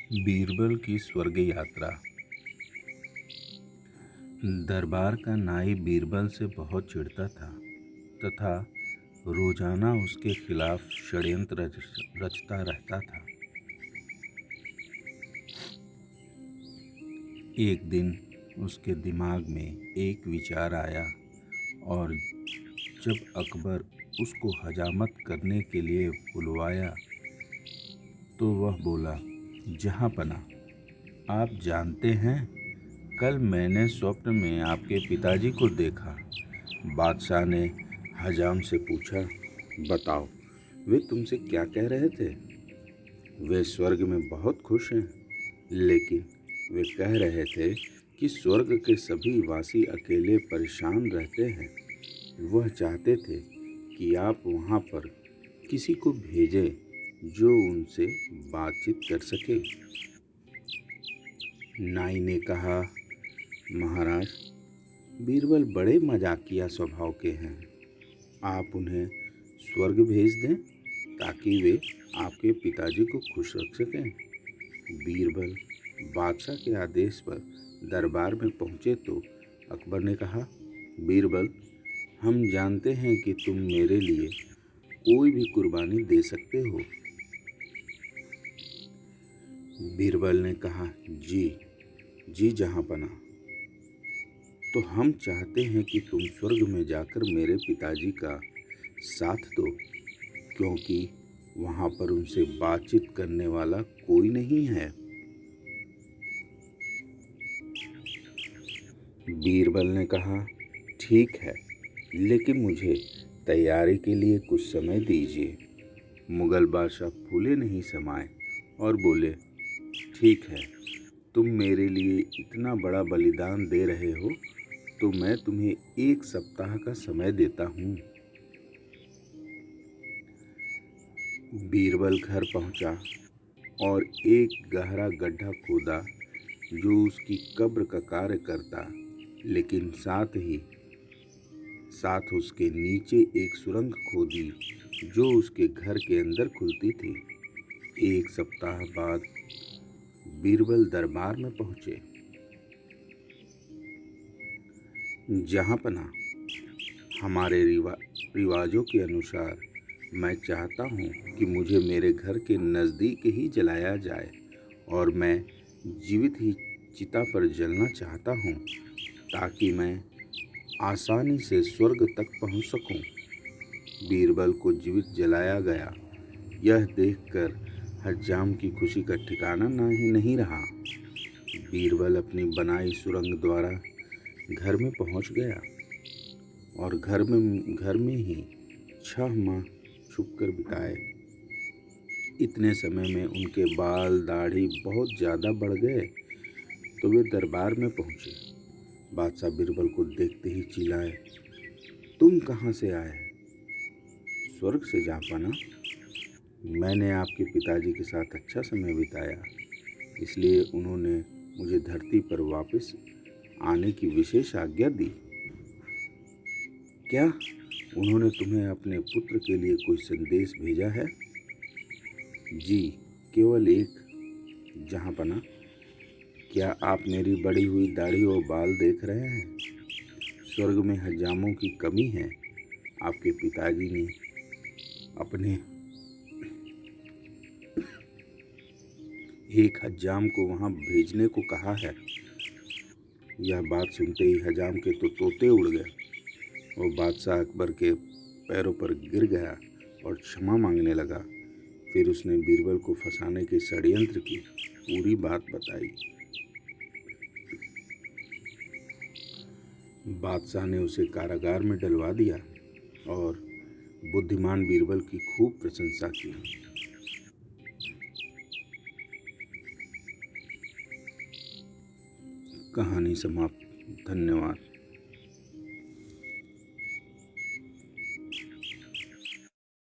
बीरबल की स्वर्ग यात्रा। दरबार का नाई बीरबल से बहुत चिढ़ता था तथा रोजाना उसके खिलाफ षड्यंत्र रचता रहता था। एक दिन उसके दिमाग में एक विचार आया और जब अकबर उसको हजामत करने के लिए बुलवाया तो वह बोला, जहाँपना, आप जानते हैं, कल मैंने स्वप्न में आपके पिताजी को देखा। बादशाह ने हजाम से पूछा, बताओ, वे तुमसे क्या कह रहे थे? वे स्वर्ग में बहुत खुश हैं, लेकिन वे कह रहे थे कि स्वर्ग के सभी वासी अकेले परेशान रहते हैं। वह चाहते थे कि आप वहाँ पर किसी को भेजें जो उनसे बातचीत कर सके। नाई ने कहा, महाराज, बीरबल बड़े मजाकिया स्वभाव के हैं। आप उन्हें स्वर्ग भेज दें ताकि वे आपके पिताजी को खुश रख सकें। बीरबल बादशाह के आदेश पर दरबार में पहुंचे तो अकबर ने कहा, बीरबल, हम जानते हैं कि तुम मेरे लिए कोई भी कुर्बानी दे सकते हो। बीरबल ने कहा, जी जहाँपना। तो हम चाहते हैं कि तुम स्वर्ग में जाकर मेरे पिताजी का साथ दो, क्योंकि वहाँ पर उनसे बातचीत करने वाला कोई नहीं है। बीरबल ने कहा, ठीक है, लेकिन मुझे तैयारी के लिए कुछ समय दीजिए। मुगल बादशाह फूले नहीं समाए और बोले, ठीक है, तुम मेरे लिए इतना बड़ा बलिदान दे रहे हो तो मैं तुम्हें 1 सप्ताह का समय देता हूँ। बीरबल घर पहुंचा और एक गहरा गड्ढा खोदा जो उसकी कब्र का कार्य करता, लेकिन साथ उसके नीचे एक सुरंग खोदी जो उसके घर के अंदर खुलती थी। 1 सप्ताह बाद बीरबल दरबार में पहुंचे। जहाँपना, हमारे रिवाजों के अनुसार मैं चाहता हूँ कि मुझे मेरे घर के नज़दीक ही जलाया जाए और मैं जीवित ही चिता पर जलना चाहता हूँ ताकि मैं आसानी से स्वर्ग तक पहुँच सकूँ। बीरबल को जीवित जलाया गया। यह देखकर हज्जाम की खुशी का ठिकाना नहीं रहा। बीरबल अपनी बनाई सुरंग द्वारा घर में पहुँच गया और घर में ही 6 माह छुपकर बिताए। इतने समय में उनके बाल दाढ़ी बहुत ज़्यादा बढ़ गए तो वे दरबार में पहुँचे। बादशाह बीरबल को देखते ही चिल्लाए, तुम कहाँ से आए? स्वर्ग से, जहाँपना। मैंने आपके पिताजी के साथ अच्छा समय बिताया, इसलिए उन्होंने मुझे धरती पर वापस आने की विशेष आज्ञा दी। क्या उन्होंने तुम्हें अपने पुत्र के लिए कोई संदेश भेजा है? जी, केवल एक, जहाँपना। क्या आप मेरी बढ़ी हुई दाढ़ी और बाल देख रहे हैं? स्वर्ग में हजामों की कमी है। आपके पिताजी ने अपने एक हजाम को वहाँ भेजने को कहा है। यह बात सुनते ही हजाम के तो तोते उड़ गए और बादशाह अकबर के पैरों पर गिर गया और क्षमा मांगने लगा। फिर उसने बीरबल को फंसाने के षड्यंत्र की पूरी बात बताई। बादशाह ने उसे कारागार में डलवा दिया और बुद्धिमान बीरबल की खूब प्रशंसा की। कहानी समाप्त। धन्यवाद।